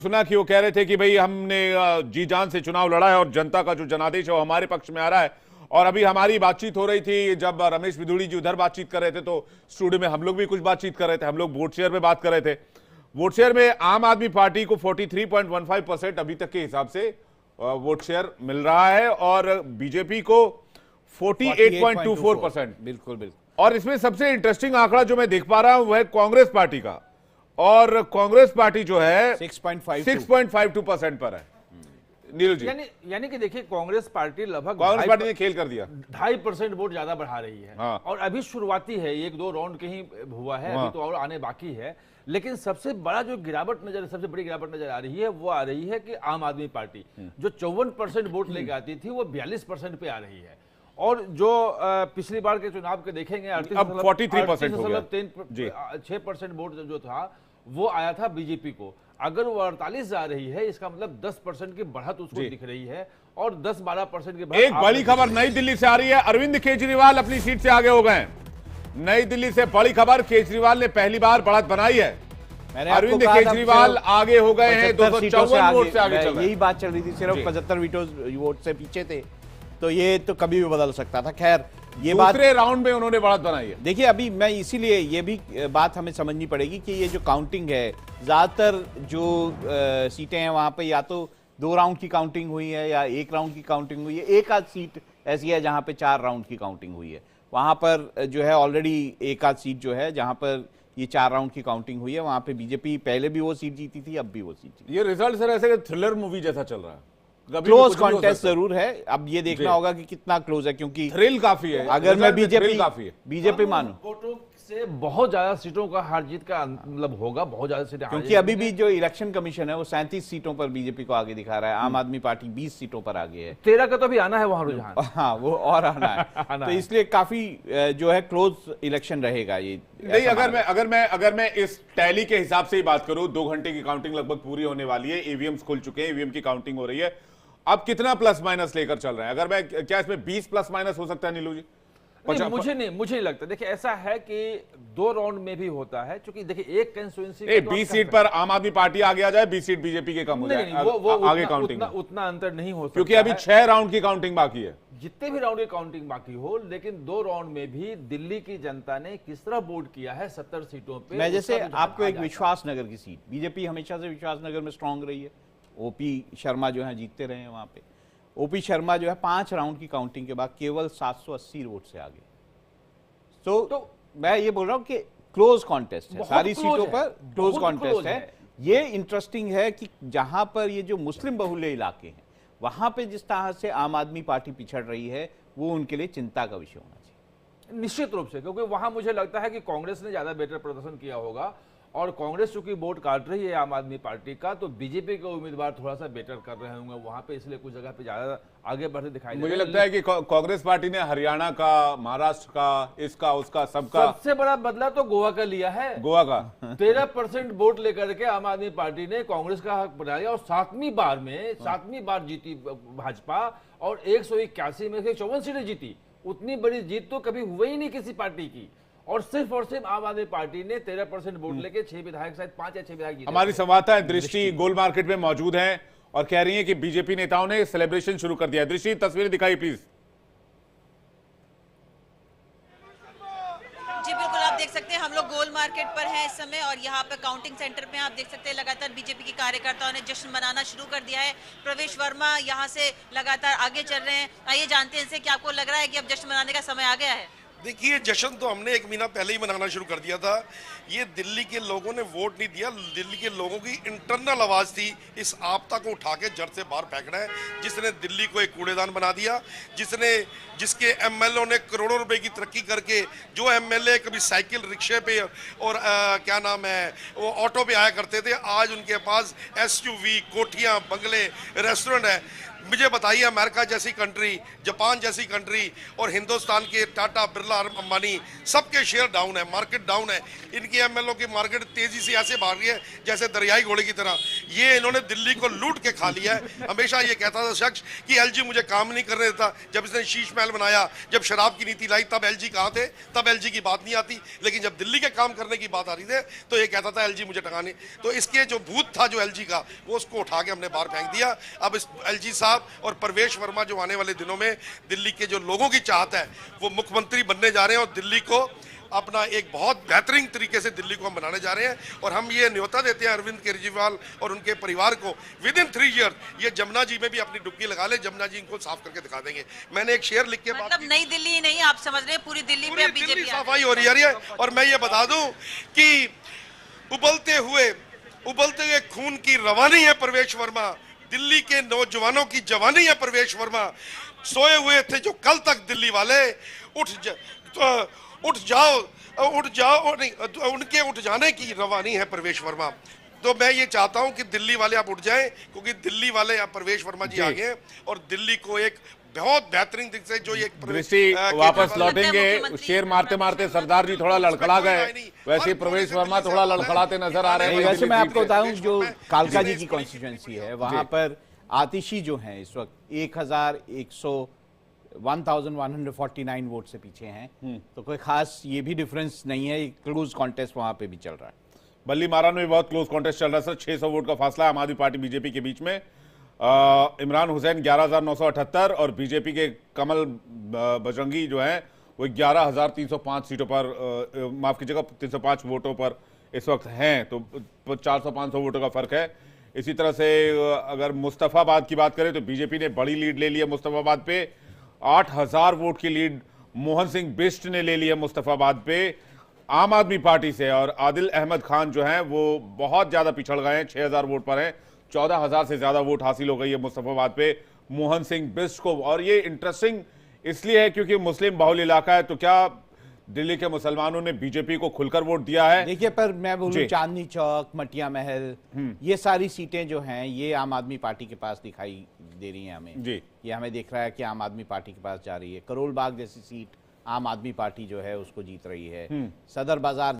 सुना कि वो कह रहे थे कि भाई हमने जी जान से चुनाव लड़ा है और जनता का जो जनादेश है वो हमारे पक्ष में आ रहा है। और अभी हमारी बातचीत हो रही थी, जब रमेश बिधूड़ी जी उधर बातचीत कर रहे थे तो स्टूडियो में हम लोग भी कुछ बातचीत कर रहे थे। हम लोग वोट शेयर में बात कर रहे थे। वोट शेयर में आम आदमी पार्टी को 43.15% अभी तक के हिसाब से वोट शेयर मिल रहा है और बीजेपी को 48.24%। बिल्कुल बिल्कुल। और इसमें सबसे इंटरेस्टिंग आंकड़ा जो मैं देख पा रहा हूं वह है कांग्रेस पार्टी का, और कांग्रेस पार्टी जो है 6.52% पर है। नीरू जी, यानी कि देखिए कांग्रेस पार्टी लगभग कांग्रेस पार्टी ने खेल कर दिया, 2.5% वोट ज्यादा बढ़ा रही है। हाँ। और अभी शुरुआती है, एक दो राउंड के ही हुआ है, हाँ। अभी तो और आने बाकी है। लेकिन सबसे बड़ा जो सबसे बड़ी गिरावट नजर आ रही है वो आ रही है कि आम आदमी पार्टी जो 54% वोट लेके आती थी वो 42% पे आ रही है। और जो पिछली बार के चुनाव के देखेंगे अब 43% हो गया। 6% वोट जो था वो आया था बीजेपी को। अगर वो 48 जा रही है, इसका मतलब 10% की बढ़त उसको दिख रही है और 10-12% की बढ़त। एक बड़ी खबर नई दिल्ली से आ रही है, अरविंद केजरीवाल अपनी सीट से आगे हो गए। नई दिल्ली से बड़ी खबर, केजरीवाल ने पहली बार बढ़त बनाई है। अरविंद केजरीवाल आगे हो गए हैं, 254 वोट से आगे चल रहे हैं। यही बात चल रही थी, सिर्फ 75 वोट से पीछे थे, तो ये तो कभी भी बदल सकता था। खैर, ये बात दूसरे राउंड में उन्होंने बढ़त बनाई है। देखिए, अभी मैं इसीलिए ये भी बात हमें समझनी पड़ेगी कि ये जो काउंटिंग है, ज्यादातर जो सीटें हैं वहां पे या तो 2 राउंड की काउंटिंग हुई है या 1 राउंड की काउंटिंग हुई है। एक आध सीट ऐसी है जहां पे 4 राउंड की काउंटिंग हुई है। वहां पर जो है ऑलरेडी एक आध सीट जो है जहां पर ये 4 राउंड की काउंटिंग हुई है, वहां पे बीजेपी पहले भी वो सीट जीती थी, अब भी वो सीट जीती। ये रिजल्ट सर ऐसे थ्रिलर मूवी जैसा चल रहा है, क्लोज कॉन्टेस्ट जरूर है। अब ये देखना होगा कि कितना क्लोज है, क्योंकि थ्रिल काफी है। अगर मैं बीजेपी बीजेपी मानूं, वोटों से बहुत ज्यादा सीटों का हार जीत का मतलब होगा, बहुत ज्यादा सीटें, क्योंकि अभी भी जो इलेक्शन कमीशन है वो 37 सीटों पर बीजेपी को आगे दिखा रहा है। आम आदमी पार्टी 20 सीटों पर आगे है। 13 का तो अभी आना है वहां रुझान। हाँ, वो और आना है। तो इसलिए काफी जो है क्लोज इलेक्शन रहेगा ये। नहीं, अगर मैं इस टैली के हिसाब से ही बात करूं, 2 घंटे की काउंटिंग लगभग पूरी होने वाली है। ईवीएम्स खुल चुके हैं, ईवीएम की काउंटिंग हो रही है। अब कितना प्लस माइनस लेकर चल रहे हैं? अगर मैं क्या इसमें 20 प्लस माइनस हो सकता है नीलू जी? मुझे नहीं लगता। देखिए, ऐसा है कि 2 राउंड में भी होता है, क्योंकि देखिए एक कंस्टिट्यूएंसी 20 सीट पर आम आदमी पार्टी आगे आ जाए, 20 सीट बीजेपी के कम हो जाए, आगे काउंटिंग उतना अंतर नहीं हो सकता, क्योंकि अभी 6 राउंड की काउंटिंग बाकी है। जितने भी राउंड की काउंटिंग बाकी हो, लेकिन 2 राउंड में भी दिल्ली की जनता ने किस तरह वोट किया है 70 सीटों पे। मैं जैसे आपको एक विश्वासनगर की सीट, बीजेपी हमेशा से विश्वासनगर में स्ट्रांग रही है। ओपी शर्मा जो है जीतते रहे हैं वहां पे। ओपी शर्मा जो है 5 राउंड की काउंटिंग के बाद केवल 780 वोट से आगे। तो मैं ये बोल रहा हूं कि क्लोज कॉन्टेस्ट है, सारी सीटों पर क्लोज कॉन्टेस्ट है। ये इंटरेस्टिंग है कि जहां पर ये जो मुस्लिम बहुल्य इलाके हैं वहां पे जिस तरह से आम आदमी पार्टी पिछड़ रही है, वो उनके लिए चिंता का विषय होना चाहिए निश्चित रूप से, क्योंकि वहां मुझे लगता है कि कांग्रेस ने ज्यादा बेटर प्रदर्शन किया होगा। और कांग्रेस चूंकि वोट काट रही है आम आदमी पार्टी का, तो बीजेपी के उम्मीदवार थोड़ा सा बेटर कर रहे होंगे वहां पे, इसलिए कुछ जगह पे ज्यादा आगे बढ़ते दिखाई दे रहे हैं। मुझे लगता है कि कांग्रेस पार्टी ने हरियाणा का, महाराष्ट्र का, इसका उसका सबका सबसे बड़ा बदला तो गोवा का लिया है। गोवा का 13% वोट लेकर के आम आदमी पार्टी ने कांग्रेस का हक बना लिया और 7वीं बार जीती भाजपा और 181 में से 54 सीटें जीती। उतनी बड़ी जीत तो कभी हुई ही नहीं किसी पार्टी की, और सिर्फ आम आदमी पार्टी ने 13% वोट लेके 6 विधायक, शायद 5 या 6 विधायक जीते। हमारी संवाददाता दृष्टि गोल मार्केट में मौजूद हैं और कह रही हैं कि बीजेपी नेताओं ने सेलिब्रेशन शुरू कर दिया। दृष्टि, तस्वीरें दिखाई प्लीज। जी बिल्कुल, आप देख सकते हैं हम लोग गोल मार्केट पर हैं इस समय, और यहाँ पे काउंटिंग सेंटर पे आप देख सकते हैं लगातार बीजेपी के कार्यकर्ताओं ने जश्न मनाना शुरू कर दिया है। प्रवेश वर्मा यहाँ से लगातार आगे चल रहे हैं। आइए जानते हैं इनसे कि आपको लग रहा है कि अब जश्न मनाने का समय आ गया है? देखिए, जश्न तो हमने 1 महीना पहले ही मनाना शुरू कर दिया था। ये दिल्ली के लोगों ने वोट नहीं दिया, दिल्ली के लोगों की इंटरनल आवाज़ थी। इस आपदा को उठा के जड़ से बाहर फेंकना है, जिसने दिल्ली को एक कूड़ेदान बना दिया, जिसके एमएलए ने करोड़ों रुपए की तरक्की करके, जो एमएलए कभी साइकिल रिक्शे पे और क्या नाम है वो ऑटो पे आया करते थे, आज उनके पास एसयूवी, कोठियाँ, बंगले, रेस्टोरेंट है। मुझे बताइए, अमेरिका जैसी कंट्री, जापान जैसी कंट्री और हिंदुस्तान के टाटा, बिरला, अंबानी सबके शेयर डाउन है, मार्केट डाउन है। इनकी एमएलओ की मार्केट तेजी से ऐसे भाग रही है जैसे दरियाई घोड़े की तरह। ये इन्होंने दिल्ली को लूट के खा लिया है। हमेशा ये कहता था शख्स कि एलजी मुझे काम नहीं करने देता। जब इसने शीश महल बनाया, जब शराब की नीति लाई, तब एलजी कहाँ थे? तब एलजी की बात नहीं आती। लेकिन जब दिल्ली के काम करने की बात आ रही थी तो ये कहता था एलजी मुझे टकाने। तो इसके जो भूत था जो एलजी का, वो उसको उठा के हमने बाहर फेंक दिया। अब इस एलजी साहब और परवेश वर्मा जो आने वाले दिनों में दिल्ली के जो लोगों की चाहत है, वो मुख्यमंत्री बनने जा रहे हैं और दिल्ली को अपना एक बहुत बेहतरीन तरीके से दिल्ली को हम बनाने जा रहे हैं। और हम ये न्योता देते हैं अरविंद केजरीवाल और उनके परिवार को, विद इन 3 ईयर ये जमुना जी में भी अपनी डुबकी लगा ले, जमुना जी इनको साफ करके दिखा देंगे। मैंने एक शेर लिख के बात मतलब नई दिल्ली ही नहीं, आप समझ रहे हैं पूरी दिल्ली पे अब बीजेपी सफाई हो रही है। और मैं ये बता दूं कि उबलते हुए खून की रवानी है परवेश वर्मा, दिल्ली के नौजवानों की जवानी है परवेश वर्मा। सोए हुए थे जो कल तक दिल्ली वाले, उठ जाओ नहीं, उनके उठ जाने की रवानी है परवेश वर्मा। तो मैं ये चाहता हूं कि दिल्ली वाले आप उठ जाएं, क्योंकि दिल्ली वाले अब परवेश वर्मा जी आ गए हैं और दिल्ली को एक बहुत बेहतरीन दिख से जो ये दृष्टि वापस लौटेंगे। शेर मारते मारते सरदार जी थोड़ा लड़खड़ा गए, वैसे प्रवेश वर्मा थोड़ा लड़खड़ाते नजर आ रहे हैं। वैसे मैं आपको बताऊं, जो कालका जी की कॉन्स्टिट्यूएंसी है, वहां पर आतिशी जो हैं इस वक्त 1149 वोट से पीछे हैं। तो कोई खास ये भी डिफरेंस नहीं है, क्लोज कॉन्टेस्ट वहां पे भी चल रहा है। बल्ली मारा में भी बहुत क्लोज कॉन्टेस्ट चल रहा है सर। 600 वोट का फासला है आम आदमी पार्टी बीजेपी के बीच में। इमरान हुसैन 11,978 और बीजेपी के कमल बजरंगी जो हैं वो 11,305 सीटों पर, माफ कीजिएगा 305 वोटों पर इस वक्त हैं। तो 400-500 वोटों का फर्क है। इसी तरह से अगर मुस्तफाबाद की बात करें तो बीजेपी ने बड़ी लीड ले ली है मुस्तफाबाद पे। 8,000 वोट की लीड मोहन सिंह बिष्ट ने ले ली है मुस्तफाबाद पे आम आदमी पार्टी से। और आदिल अहमद खान जो हैं वो बहुत ज्यादा पिछड़ गए हैं, 6,000 वोट पर हैं। 14,000 से ज्यादा वोट हासिल हो गई है मुस्तफाबाद पे मोहन सिंह बिष्ट को। और ये इंटरेस्टिंग इसलिए है क्योंकि मुस्लिम बहुल इलाका है। तो क्या दिल्ली के मुसलमानों ने बीजेपी को खुलकर वोट दिया है? देखिए, पर मैं बोलूं चांदनी चौक, मटिया महल, ये सारी सीटें जो हैं ये आम आदमी पार्टी के पास दिखाई दे रही हैं हमें जी। ये हमें दिख रहा है कि आम आदमी पार्टी के पास जा रही है। करोल बाग जैसी सीट आम आदमी पार्टी जो है उसको जीत रही है। सदर बाजार